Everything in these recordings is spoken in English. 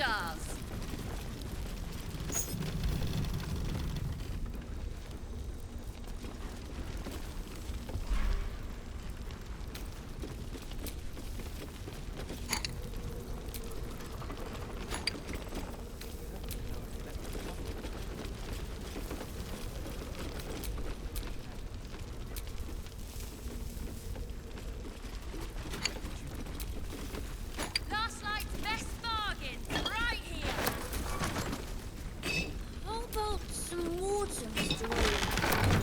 doodahs! Last night's best bargains, right here! How about some water, Mr. Williams?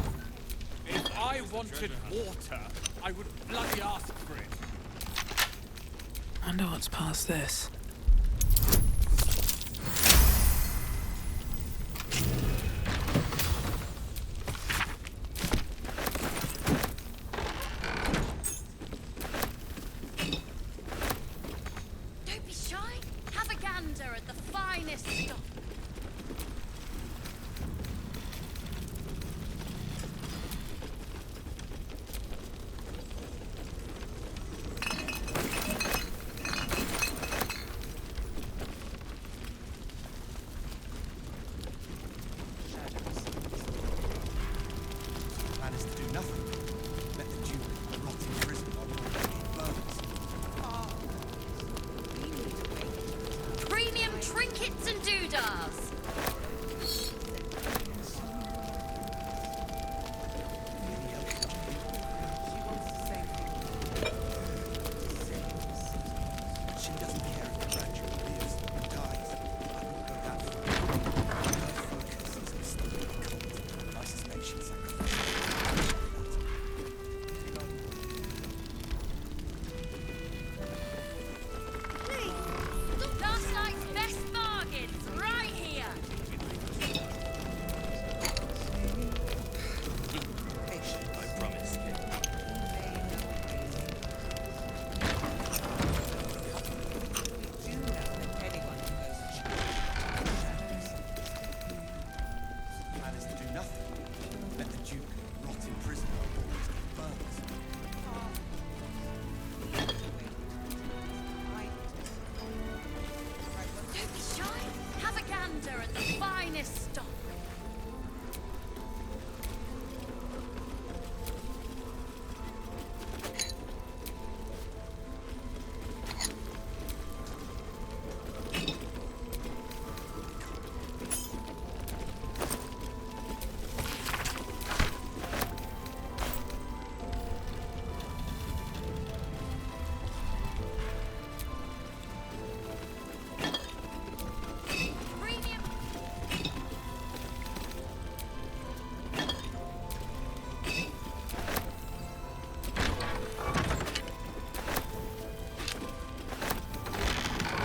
If I wanted water, I would bloody ask for it. Wonder what's past this. Don't be shy. Have a gander at the finest stuff. Plan is to do nothing. Let the Duke rot in prison while Baldur. Premium trinkets and doodahs. She doesn't care if the graduate lives or dies. I won't go that far. Her focus is on stopping the cult. I suspect she'd sacrifice Last night's best bargains, right here! I promise. Plan is to do nothing. Let the Duke rot in prison while Baldur burns. Don't be shy. Have a gander at the finest stock. Premium.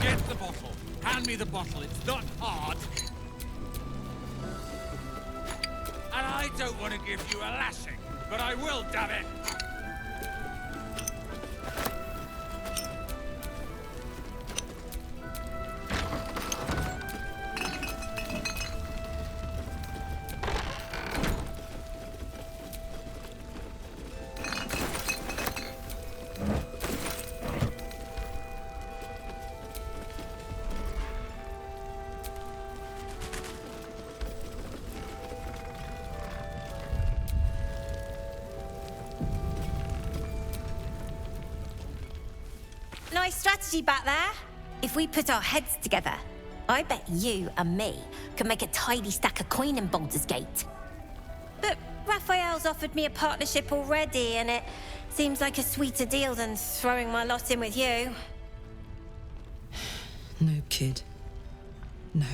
Get the bottle. Hand me the bottle. It's not hard. And I don't want to give you a lashing, but I will, damn it. Nice strategy back there. If we put our heads together, I bet you and me can make a tidy stack of coin in Baldur's Gate. But Raphael's offered me a partnership already, and it seems like a sweeter deal than throwing my lot in with you. No, kid. No.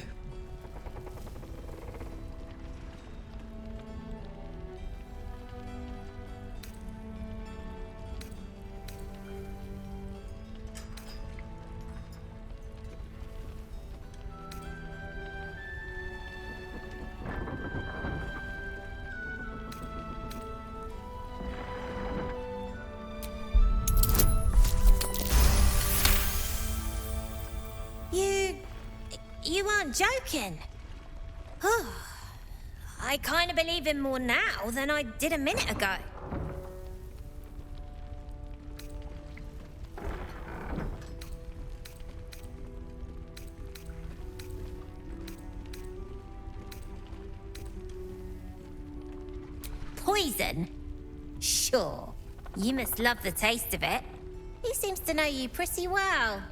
You aren't joking. I kind of believe him more now than I did a minute ago. poison? Sure. You must love the taste of it. He seems to know you pretty well.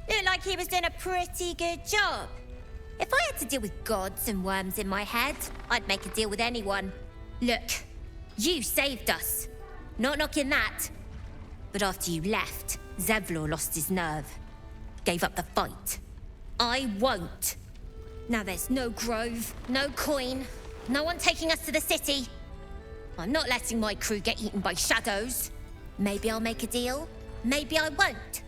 Looked like he was doing a pretty good job. If I had to deal with gods and worms in my head, I'd make a deal with anyone. Look, you saved us. Not knocking that. But after you left, Zevlor lost his nerve. Gave up the fight. I won't. Now there's no grove, no coin, no one taking us to the city. I'm not letting my crew get eaten by shadows. Maybe I'll make a deal, maybe I won't.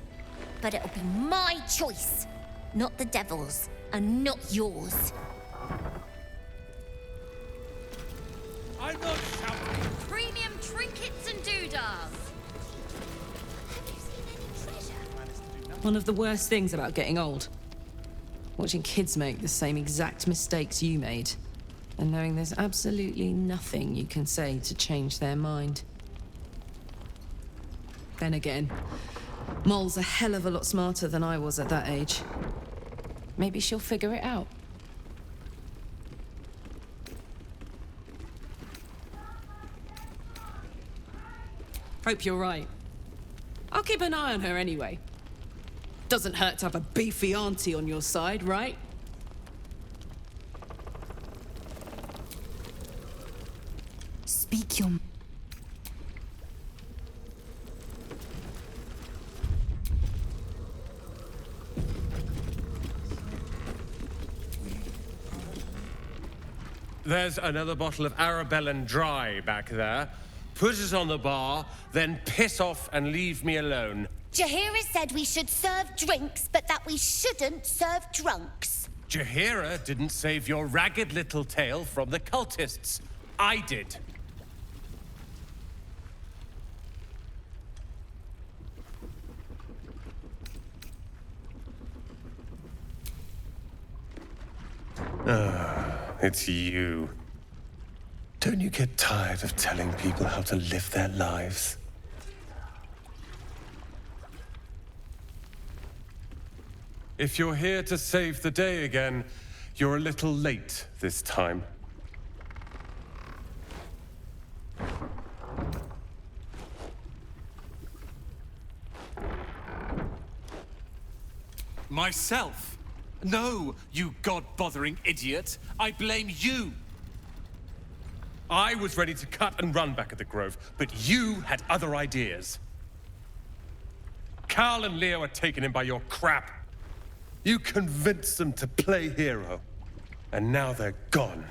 But it'll be my choice, not the devil's, and not yours. I'm not shouting. Premium trinkets and doodads. One of the worst things about getting old. Watching kids make the same exact mistakes you made. And knowing there's absolutely nothing you can say to change their mind. Then again, Mol's a hell of a lot smarter than I was at that age. Maybe she'll figure it out. Hope you're right. I'll keep an eye on her anyway. Doesn't hurt to have a beefy auntie on your side, right? Speak your... There's another bottle of Arabellan Dry back there. Put it on the bar, then piss off and leave me alone. Jaheira said we should serve drinks, but that we shouldn't serve drunks. Jaheira didn't save your ragged little tail from the cultists. I did. It's you. Don't you get tired of telling people how to live their lives? If you're here to save the day again, you're a little late this time. Myself? No, you god-bothering idiot. I blame you. I was ready to cut and run back at the Grove, but you had other ideas. Carl and Leo were taken in by your crap. You convinced them to play hero, and now they're gone.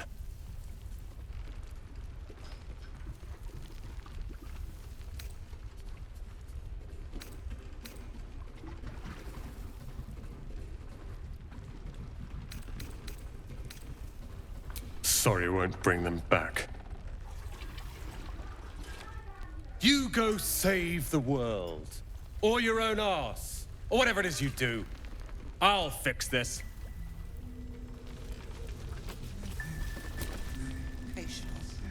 Sorry, won't bring them back. You go save the world, or your own arse, or whatever it is you do. I'll fix this.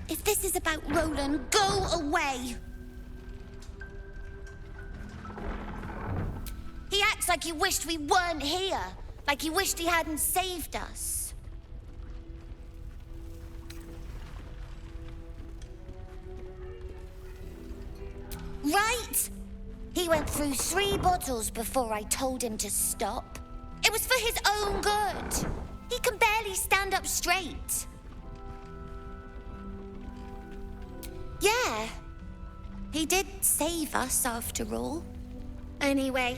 If this is about Roland, go away! He acts like he wished we weren't here. Like he wished he hadn't saved us. Right? He went through 3 bottles before I told him to stop. It was for his own good. He can barely stand up straight. Yeah. He did save us, after all. Anyway,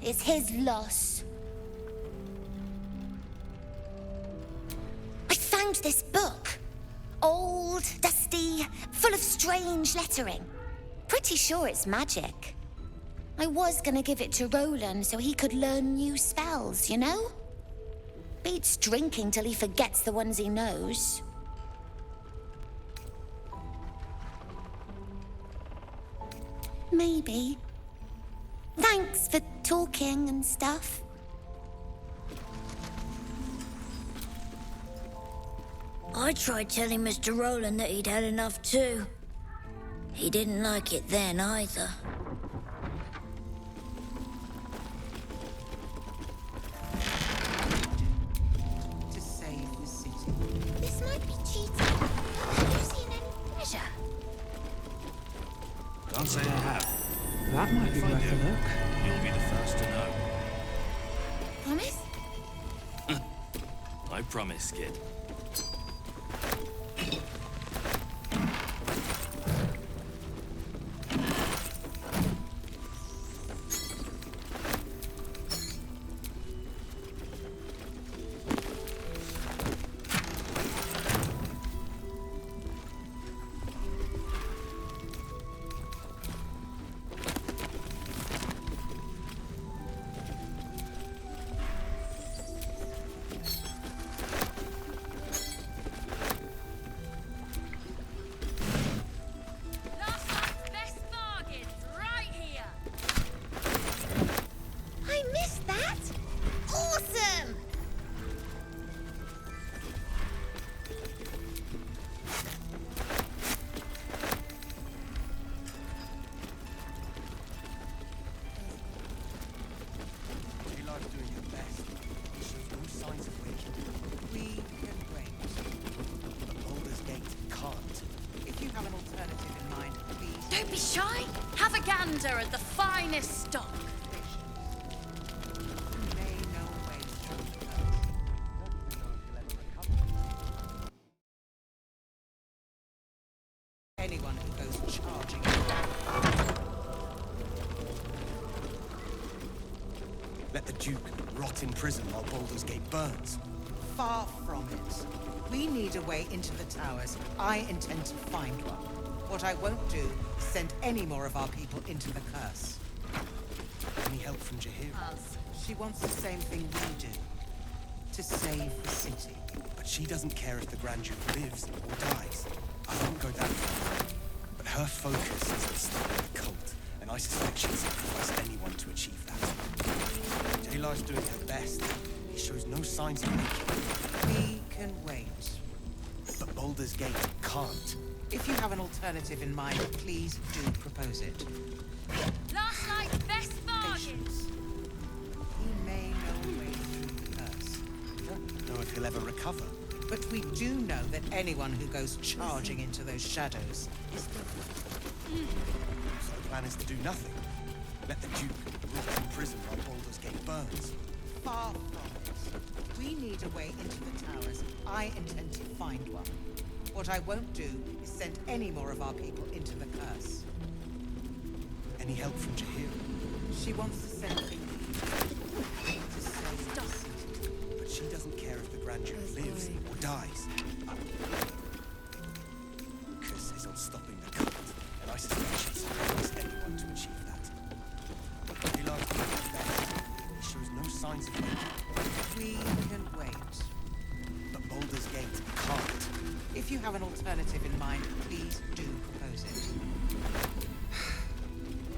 it's his loss. I found this book. Old, dusty, full of strange lettering. Pretty sure it's magic. I was gonna give it to Roland so he could learn new spells, you know? Beats drinking till he forgets the ones he knows. Maybe. Thanks for talking and stuff. I tried telling Mr. Roland that he'd had enough too. He didn't like it then either. cheating. Have you seen any pleasure? Can't say I have. That might be If I worth do, a look. you'll be the first to know. Promise? I promise, kid. Last night's best bargains right here. I missed that! Awesome! Daylight's doing her best. She shows no signs of waking. We can wait. But Baldur's Gate can't. If you have an alternative in mind, please. Don't be shy. Have a gander at the finest stock. You may know ways through the anyone who goes charging in. Let the Duke rot in prison while Baldur's Gate burns. Far from it. We need a way into the towers. I intend to find one. What I won't do is send any more of our people into the curse. Any help from Jahira? She wants the same thing we do. To save the city. But she doesn't care if the Grand Duke lives or dies. I won't go that far. But her focus is on stopping the cult, and I suspect she'd sacrifice anyone to achieve that. Daylight's doing her best. He shows no signs of waking. We can wait. But Baldur's Gate can't. If you have an alternative in mind, please do propose it. Last night's best bargains. Patience. He may know ways through the curse. Don't know if he'll ever recover. But we do know that anyone who goes charging into those shadows is So the plan is to do nothing. Let the Duke rot in prison while Baldur's Gate burns. far from it. We need a way into the towers. I intend to find one. What I won't do is send any more of our people into the curse. Any help from Jahira? She wants to send me to save the city. But she doesn't care if the Grand Duke lives or dies. Focus is on stopping the cult, and I suspect she'd sacrifice anyone to achieve that. Daylight's doing her best. He shows no signs of waking. We can wait. But Baldur's Gate can't. If you have an alternative in mind, please do propose it.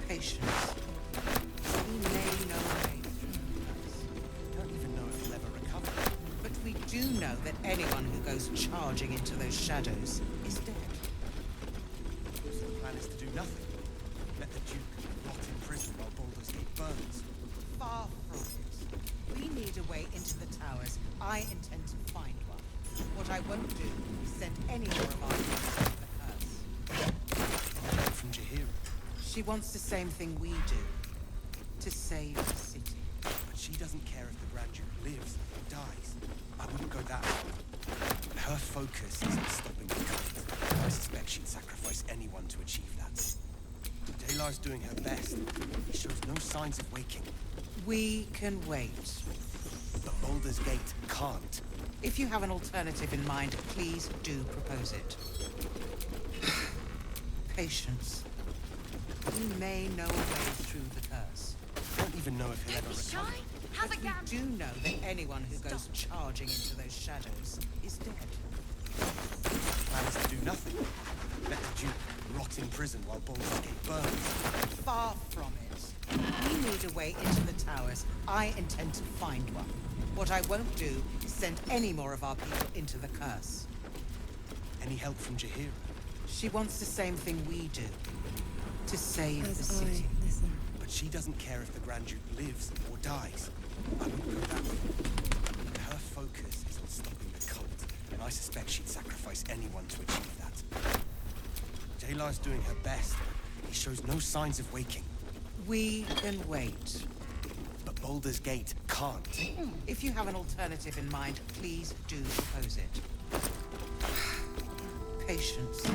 Patience. We may know a way through the curse. Don't even know if he'll ever recover. But we do know that anyone who goes charging into those shadows is dead. So the plan is to do nothing. Let the Duke rot in prison while Baldur's Gate burns. Far from it. We need a way into the towers. I intend to find one. What I won't do is send any more of our people into the curse. Help from Jahira. She wants the same thing we do. To save the city. But she doesn't care if the Grand Duke lives or dies. I wouldn't go that far. But her focus is on stopping the cult. And I suspect she'd sacrifice anyone to achieve that. Daylar's doing her best. He shows no signs of waking. We can wait. But Baldur's Gate can't. If you have an alternative in mind, please do propose it. Patience. We may know a way through the curse. Don't even know if he'll ever Don't be recover. shy. Have a But we gander. do know that anyone who goes charging into those shadows is dead. Plan is to do nothing. Let the Duke rot in prison while Baldur's Gate burns. Far from it. We need a way into the towers. I intend to find one. What I won't do is send any more of our people into the curse. Any help from Jahira? She wants the same thing we do. To save the city. But she doesn't care if the Grand Duke lives or dies. I wouldn't go that far. Her focus is on stopping the cult, and I I suspect she'd sacrifice anyone to achieve that. Jalar's doing her best, but he shows no signs of waking. We can wait. But Baldur's Gate can't. If you have an alternative in mind, please do propose it. Patience.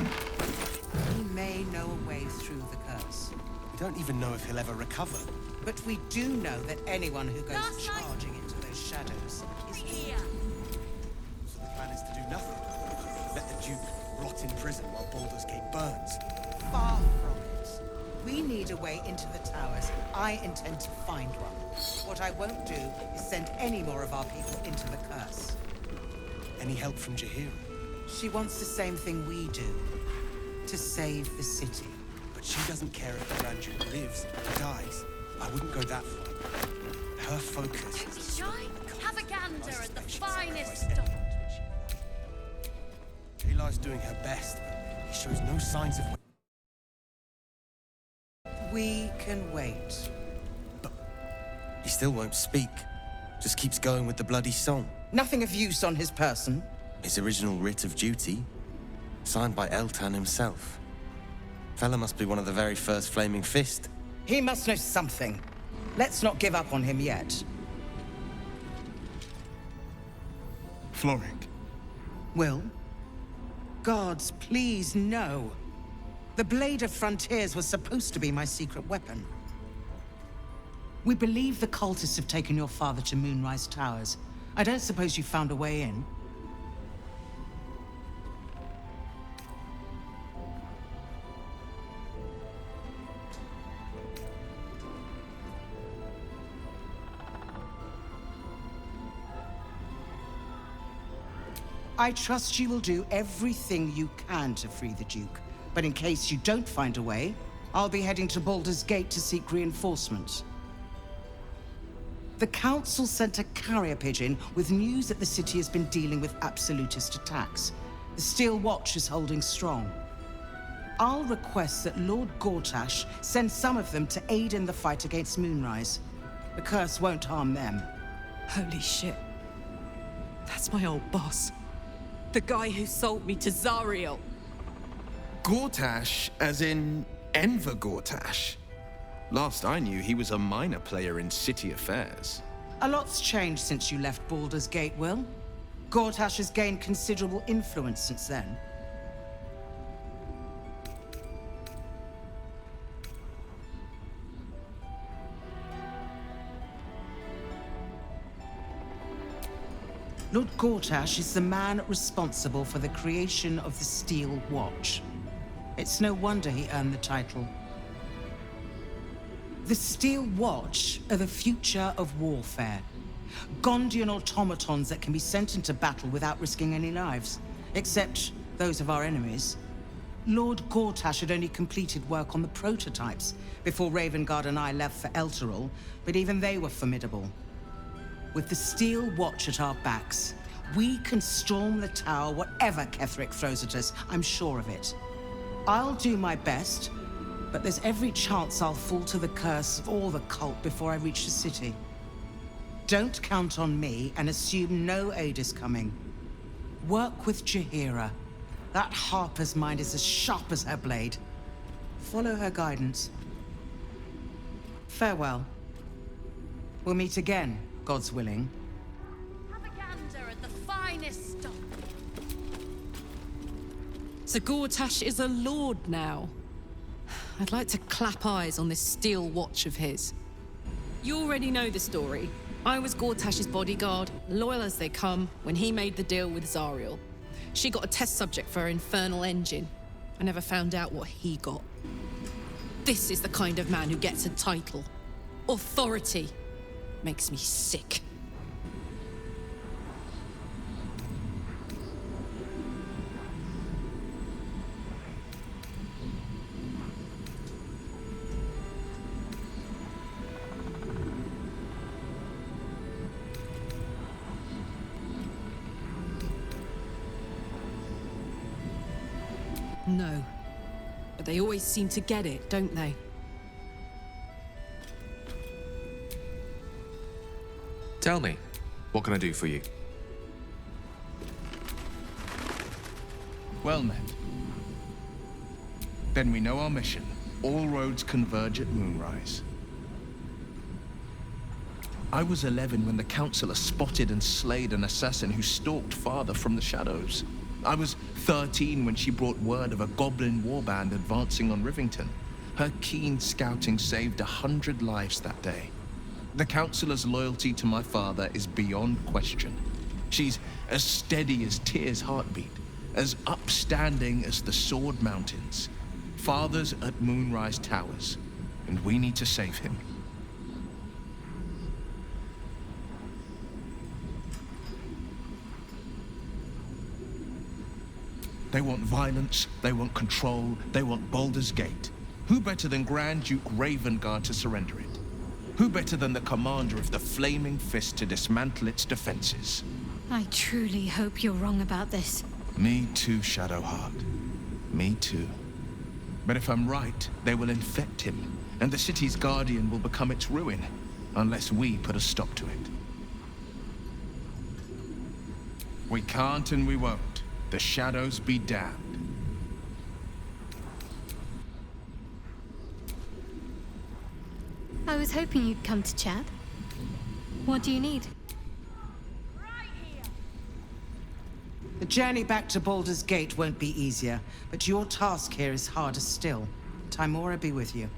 He may know a way through the curse. We don't even know if he'll ever recover. But we do know that anyone who goes Last night- charging into those shadows is Here. So the plan is to do nothing. Let the Duke rot in prison while Baldur's Gate burns. far from it. We need a way into the towers. I intend to find one. What I won't do is send any more of our people into the curse. Any help from Jaheira? She wants the same thing we do. To save the city. But she doesn't care if the Grand Duke lives or dies. I wouldn't go that far. Her focus Don't be is shy. Have a gander at the finest stuff. stuff. Jalar's doing her best, but he shows no signs of... We can wait. He still won't speak. Just keeps going with the bloody song. Nothing of use on his person. His original writ of duty, signed by Eltan himself. Fella must be one of the very first Flaming Fist. He must know something. Let's not give up on him yet. Floric. Will? Gods, please, no. The Blade of Frontiers was supposed to be my secret weapon. We believe the cultists have taken your father to Moonrise Towers. I don't suppose you found a way in? I trust you will do everything you can to free the Duke. But in case you don't find a way, I'll be heading to Baldur's Gate to seek reinforcements. The Council sent a carrier pigeon with news that the city has been dealing with absolutist attacks. The Steel Watch is holding strong. I'll request that Lord Gortash send some of them to aid in the fight against Moonrise. The curse won't harm them. Holy shit. That's my old boss. The guy who sold me to Zariel. Gortash, as in Enver Gortash. Last I knew, he was a minor player in city affairs. A lot's changed since you left Baldur's Gate, Will. Gortash has gained considerable influence since then. Lord Gortash is the man responsible for the creation of the Steel Watch. It's no wonder he earned the title. The Steel Watch are the future of warfare. Gondian automatons that can be sent into battle without risking any lives, except those of our enemies. Lord Gortash had only completed work on the prototypes before Ravengard and I left for Elturel, but even they were formidable. With the Steel Watch at our backs, we can storm the tower whatever Ketheric throws at us, I'm sure of it. I'll do my best, but there's every chance I'll fall to the curse of all the cult before I reach the city. Don't count on me and assume no aid is coming. Work with Jaheira. That Harper's mind is as sharp as her blade. Follow her guidance. Farewell. We'll meet again, God's willing. Have a gander at the finest stock. So Gortash is a lord now. I'd like to clap eyes on this Steel Watch of his. You already know the story. I was Gortash's bodyguard, loyal as they come, when he made the deal with Zariel. She got a test subject for her infernal engine. I never found out what he got. This is the kind of man who gets a title. Authority. Makes me sick. No. But they always seem to get it, don't they? Tell me, what can I do for you? Well met. Then we know our mission. All roads converge at moonrise. I was 11 when the Councillor spotted and slayed an assassin who stalked Father from the shadows. I was 13 when she brought word of a goblin warband advancing on Rivington. Her keen scouting saved 100 lives that day. The Councillor's loyalty to my father is beyond question. She's as steady as Tyr's heartbeat, as upstanding as the Sword Mountains. Father's at Moonrise Towers, and we need to save him. They want violence, they want control, they want Baldur's Gate. Who better than Grand Duke Ravengard to surrender it? Who better than the commander of the Flaming Fist to dismantle its defenses? I truly hope you're wrong about this. Me too, Shadowheart. Me too. But if I'm right, they will infect him, and the city's guardian will become its ruin, unless we put a stop to it. We can't and we won't. The shadows be damned. I was hoping you'd come to chat. What do you need? The journey back to Baldur's Gate won't be easier, but your task here is harder still. Timora be with you.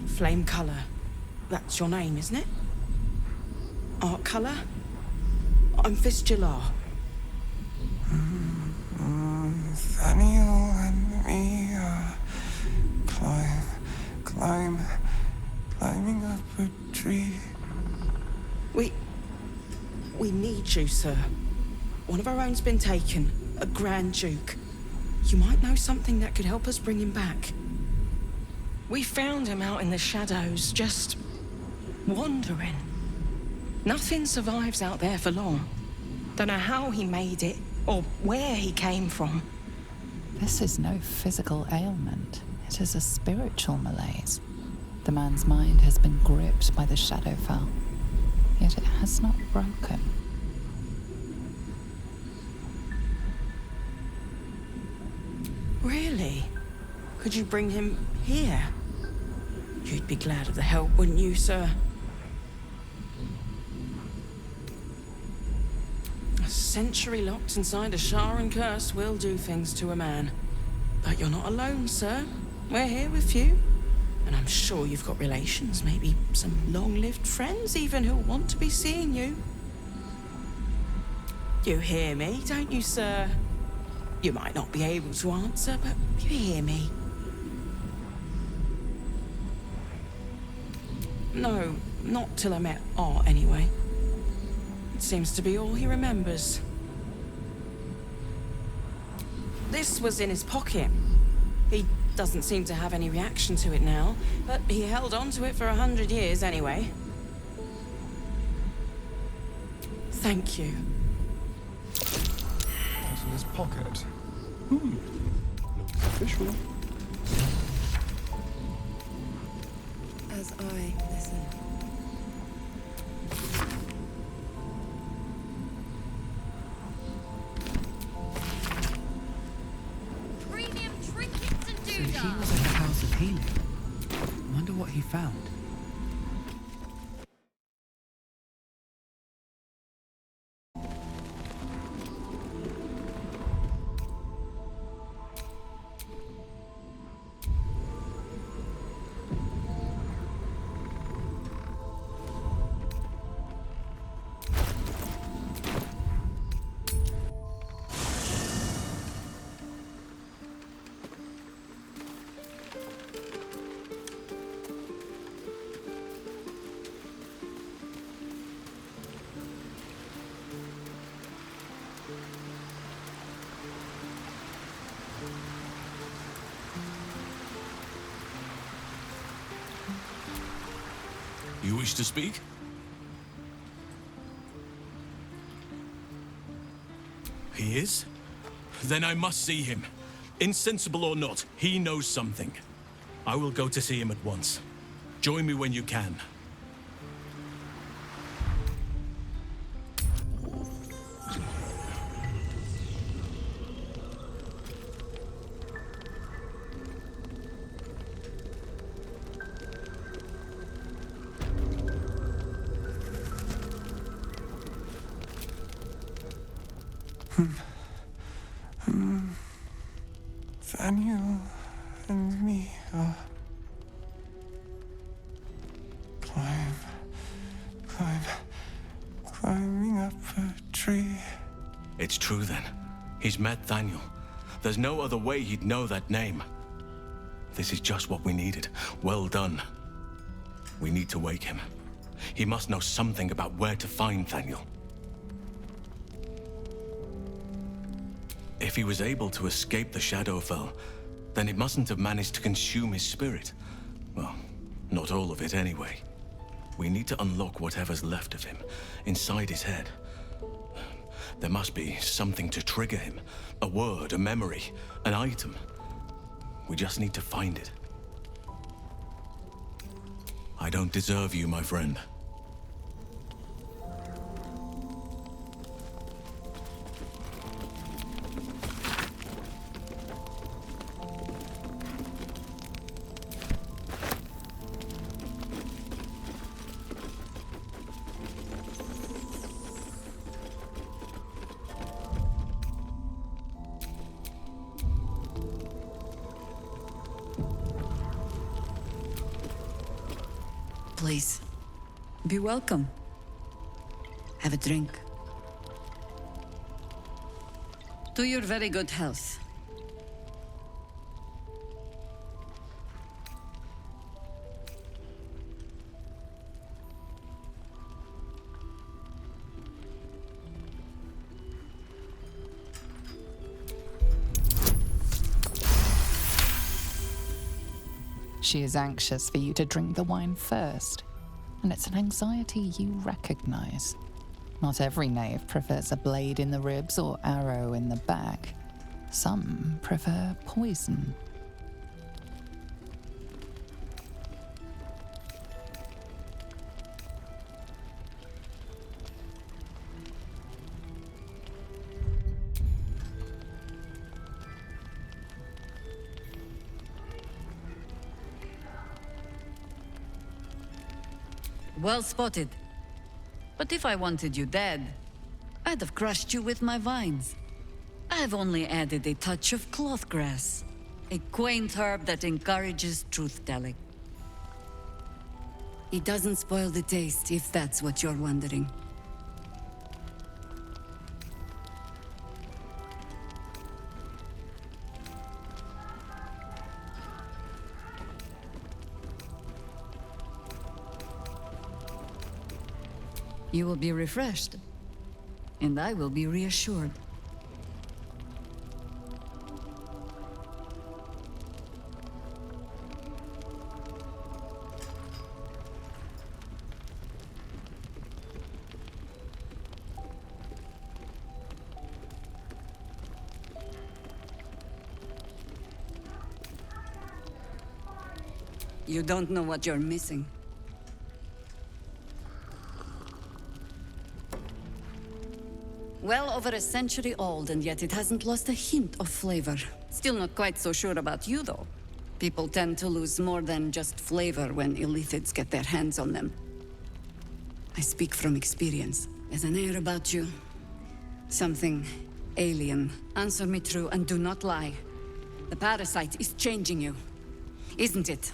Flame Color. That's your name, isn't it? Art Color? I'm Fistular. Nathaniel and me climbing up a tree. We need you, sir. One of our own's been taken, a Grand Duke. You might know something that could help us bring him back. We found him out in the shadows, just wandering. Nothing survives out there for long. Don't know how he made it, or where he came from. This is no physical ailment. It is a spiritual malaise. The man's mind has been gripped by the Shadowfell, yet it has not broken. Really? Could you bring him here? You'd be glad of the help, wouldn't you, sir? A century locked inside a Sharan curse will do things to a man. But you're not alone, sir. We're here with you. And I'm sure you've got relations, maybe some long-lived friends even who'll want to be seeing you. You hear me, don't you, sir? You might not be able to answer, but you hear me. No, not till I met Art, anyway. It seems to be all he remembers. This was in his pocket. He doesn't seem to have any reaction to it now, but he held on to it for 100 years anyway. Thank you. What's in his pocket? Looks official. As I listen. Premium trinkets and So he doodads. was at the House of Healing. Wonder what he found. You wish to speak? He is? Then I must see him. Insensible or not, he knows something. I will go to see him at once. Join me when you can. Daniel and me are climbing up a tree. It's true then. He's met Daniel. There's no other way he'd know that name. This is just what we needed. Well done. We need to wake him. He must know something about where to find Daniel. If he was able to escape the Shadowfell, then it mustn't have managed to consume his spirit. Well, not all of it anyway. We need to unlock whatever's left of him, inside his head. There must be something to trigger him. A word, a memory, an item. We just need to find it. I don't deserve you, my friend. Please, be welcome. Have a drink. To your very good health. She is anxious for you to drink the wine first, and it's an anxiety you recognize. Not every knave prefers a blade in the ribs or arrow in the back. Some prefer poison. Well spotted. But if I wanted you dead, I'd have crushed you with my vines. I've only added a touch of cloth grass, a quaint herb that encourages truth-telling. It doesn't spoil the taste, if that's what you're wondering. You will be refreshed, and I will be reassured. You don't know what you're missing. Well over a century old, and yet it hasn't lost a hint of flavor. Still not quite so sure about you, though. People tend to lose more than just flavor when illithids get their hands on them. I speak from experience. There's an air about you. Something alien. Answer me true and do not lie. The parasite is changing you, isn't it?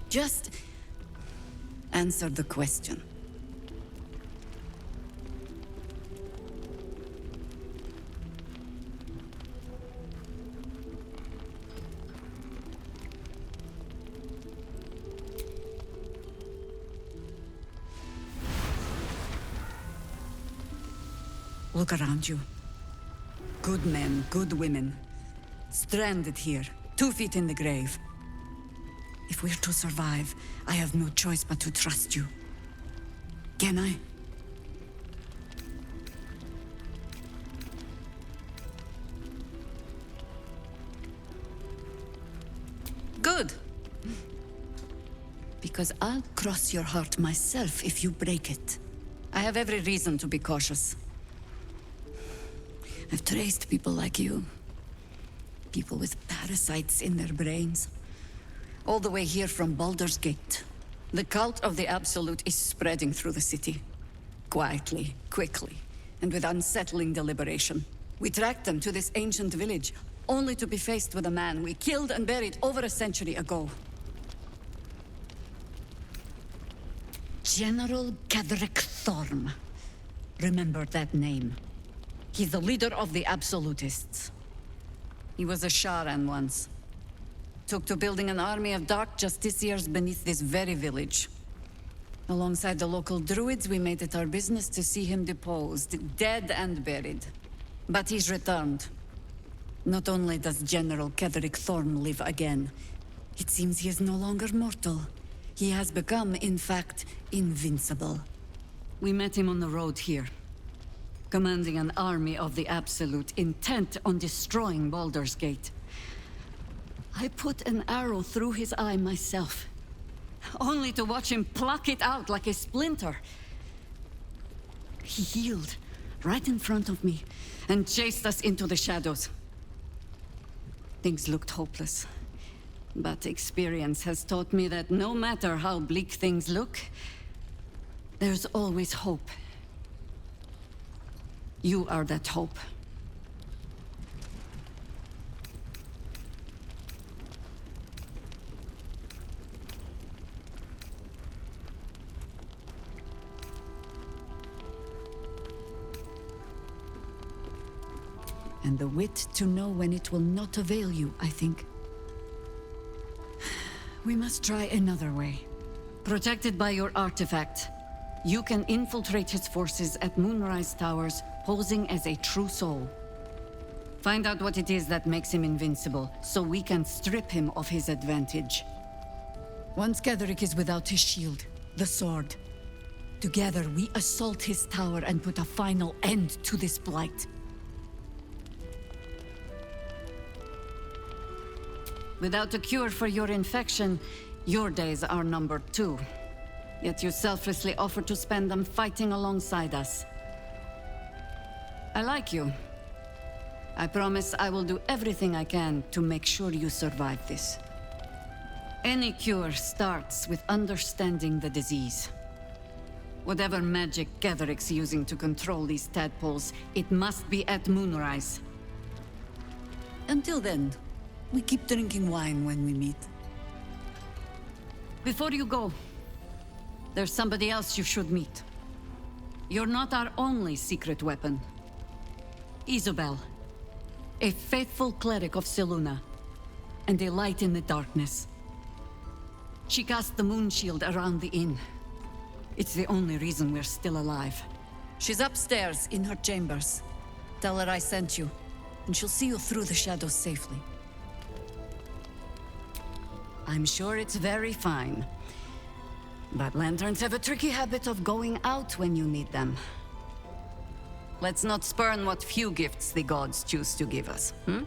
Just answer the question. Look around you. Good men, good women. Stranded here, 2 feet in the grave. If we're to survive, I have no choice but to trust you. Can I? Good. Because I'll cross your heart myself if you break it. I have every reason to be cautious. I've traced people like you. People with parasites in their brains. All the way here from Baldur's Gate. The cult of the Absolute is spreading through the city. Quietly, quickly, and with unsettling deliberation. We tracked them to this ancient village, only to be faced with a man we killed and buried over a century ago. General Ketheric Thorm. Remember that name. He's the leader of the Absolutists. He was a Sharan once. Took to building an army of dark justiciars beneath this very village. Alongside the local druids, we made it our business to see him deposed, dead and buried. But he's returned. Not only does General Ketheric Thorm live again, it seems he is no longer mortal. He has become, in fact, invincible. We met him on the road here, commanding an army of the Absolute, intent on destroying Baldur's Gate. I put an arrow through his eye myself, only to watch him pluck it out like a splinter. He healed right in front of me and chased us into the shadows. Things looked hopeless, but experience has taught me that no matter how bleak things look, there's always hope. You are that hope. And the wit to know when it will not avail you, I think. We must try another way. Protected by your artifact, you can infiltrate his forces at Moonrise Towers, posing as a true soul. Find out what it is that makes him invincible, so we can strip him of his advantage. Once Ketheric is without his shield, the sword, together we assault his tower and put a final end to this blight. Without a cure for your infection, your days are numbered too. Yet you selflessly offer to spend them fighting alongside us. I like you. I promise I will do everything I can to make sure you survive this. Any cure starts with understanding the disease. Whatever magic Ketheric's using to control these tadpoles, it must be at Moonrise. Until then, we keep drinking wine when we meet. Before you go, there's somebody else you should meet. You're not our only secret weapon. Isobel, a faithful cleric of Selûne, and a light in the darkness. She cast the moon shield around the inn. It's the only reason we're still alive. She's upstairs in her chambers. Tell her I sent you, and she'll see you through the shadows safely. I'm sure it's very fine. But lanterns have a tricky habit of going out when you need them. Let's not spurn what few gifts the gods choose to give us, hmm?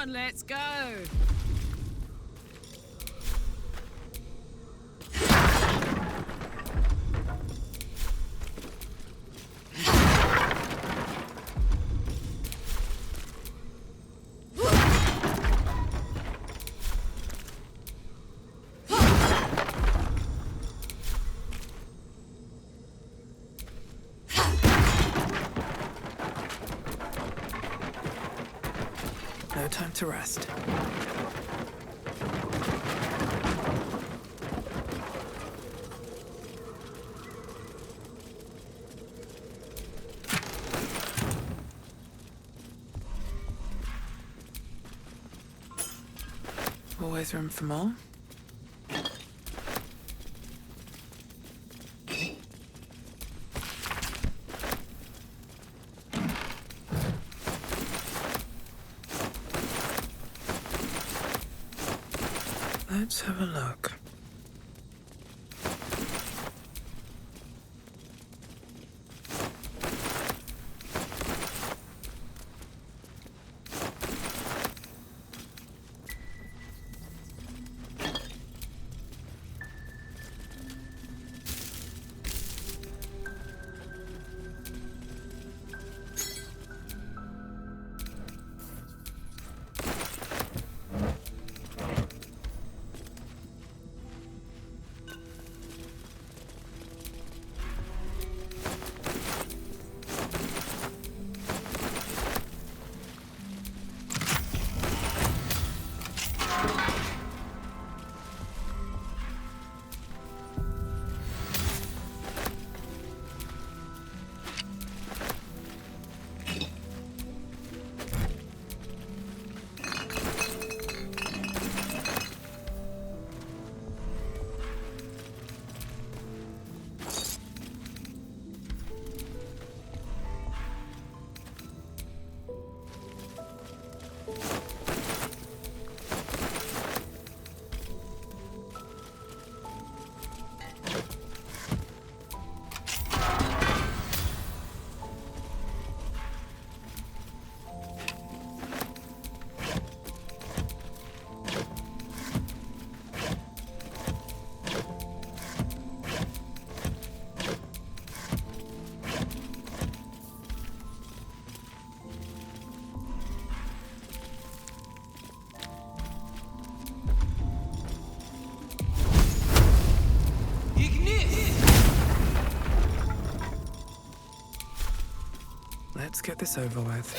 on, let's go. No time to rest. Always room for more. Let's have a look. Let's get this over with.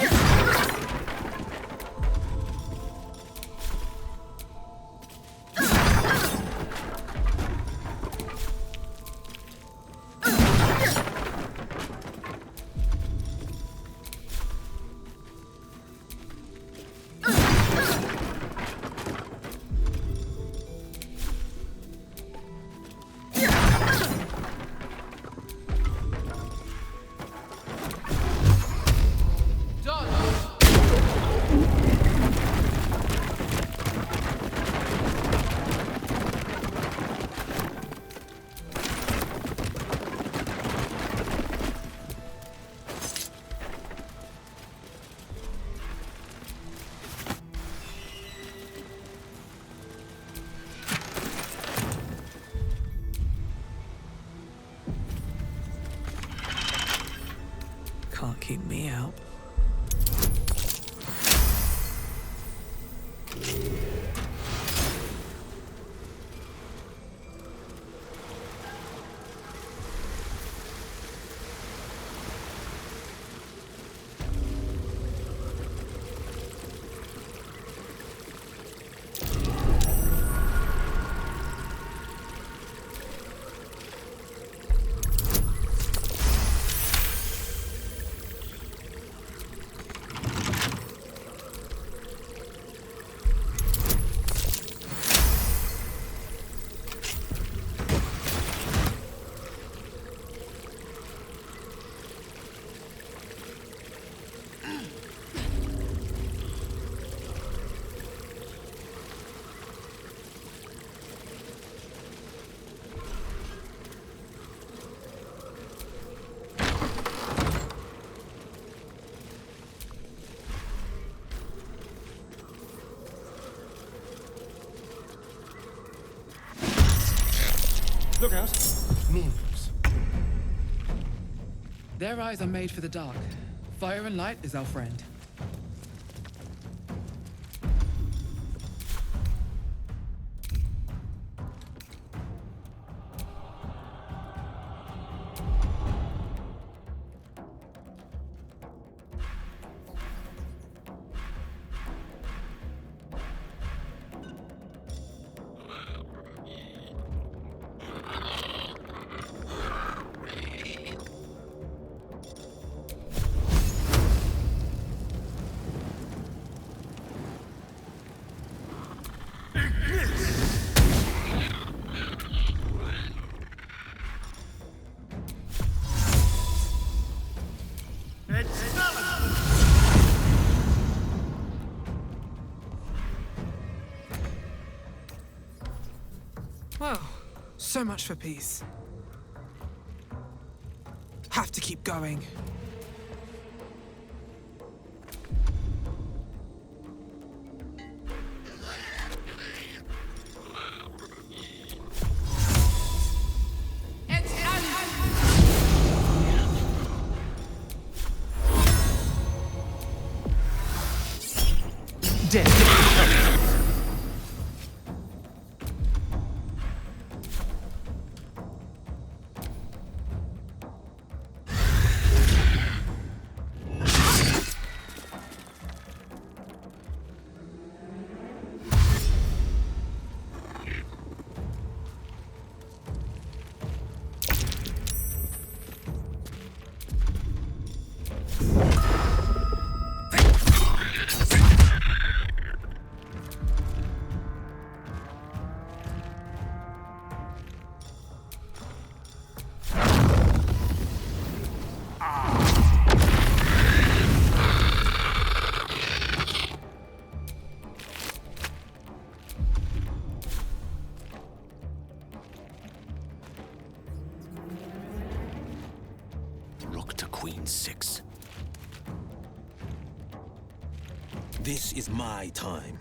Can't keep me out. Look out. Wolves. Their eyes are made for the dark. Fire and light is our friend. Well, so much for peace. Have to keep going. Dead. Rook to Queen 6. This is my time.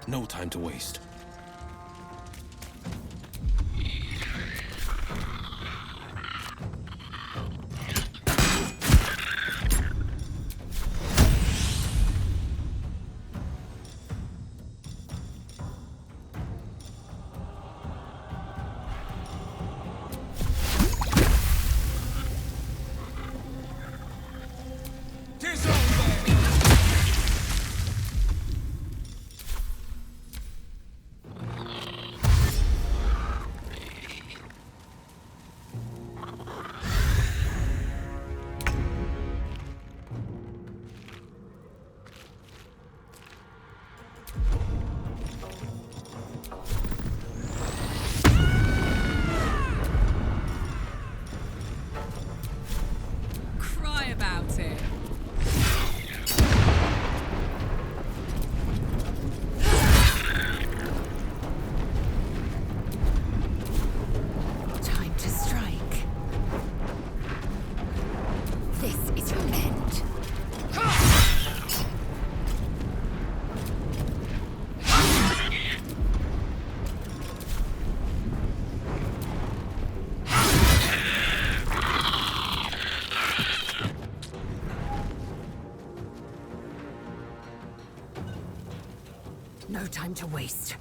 No time to waste. Cry about it. Time to strike. This is your end. No time to waste.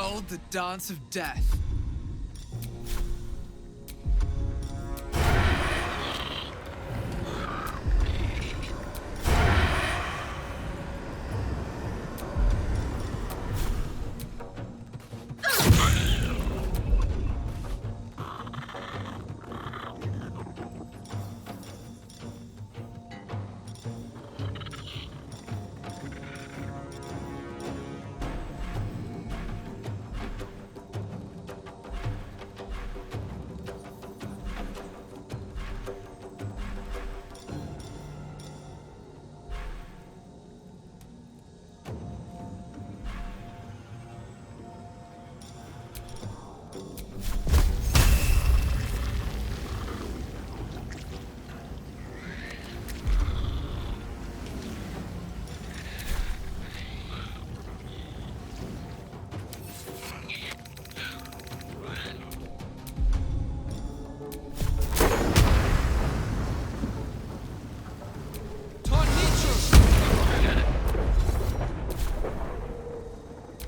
Behold the dance of death.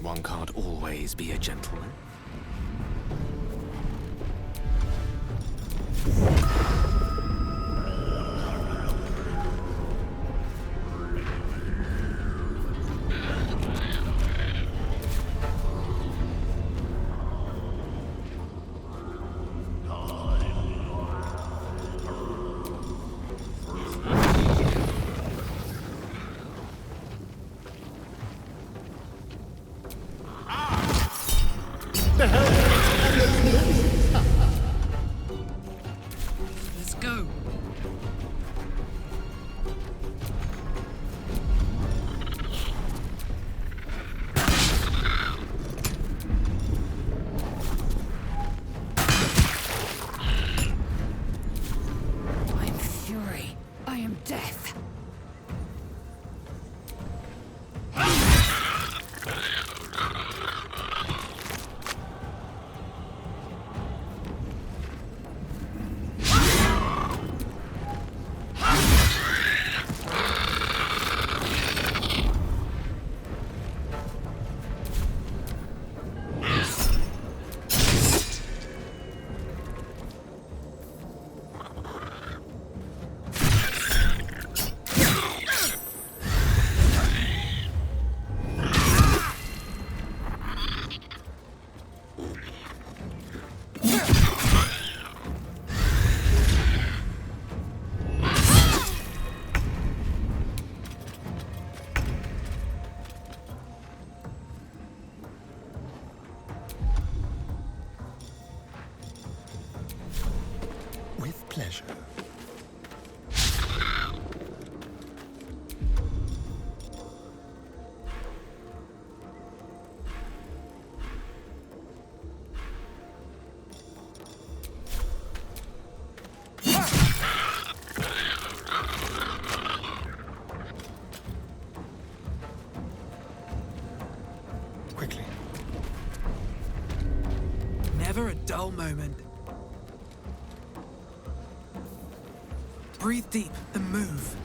One can't always be a gentleman. Let's go. I am fury. I am death. With pleasure. Quickly. Never a dull moment. Breathe deep and move.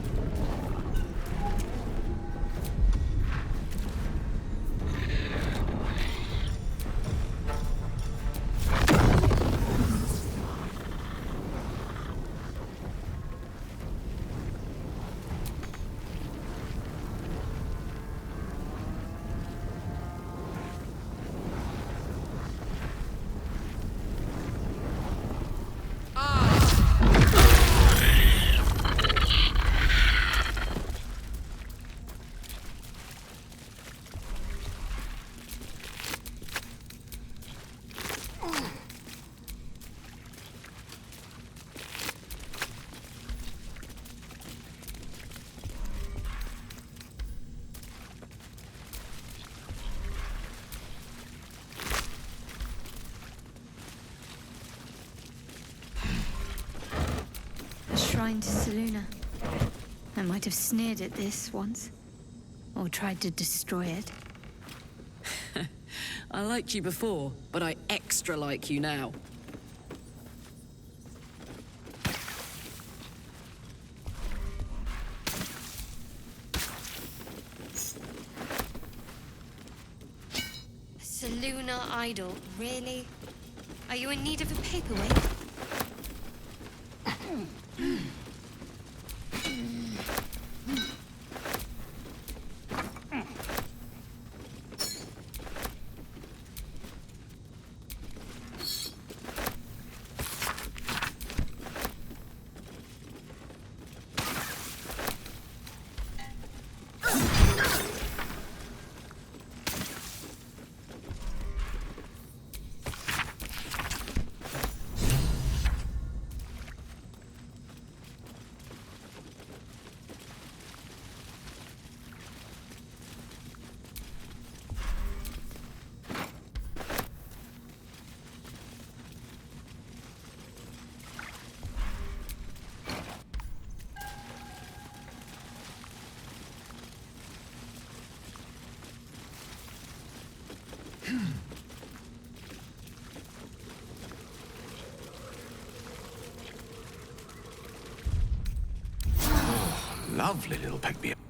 A shrine to Seluna. I might have sneered at this once, or tried to destroy it. I liked you before, but I extra like you now. Seluna idol, really? Are you in need of a paperweight? Lovely little Pegby.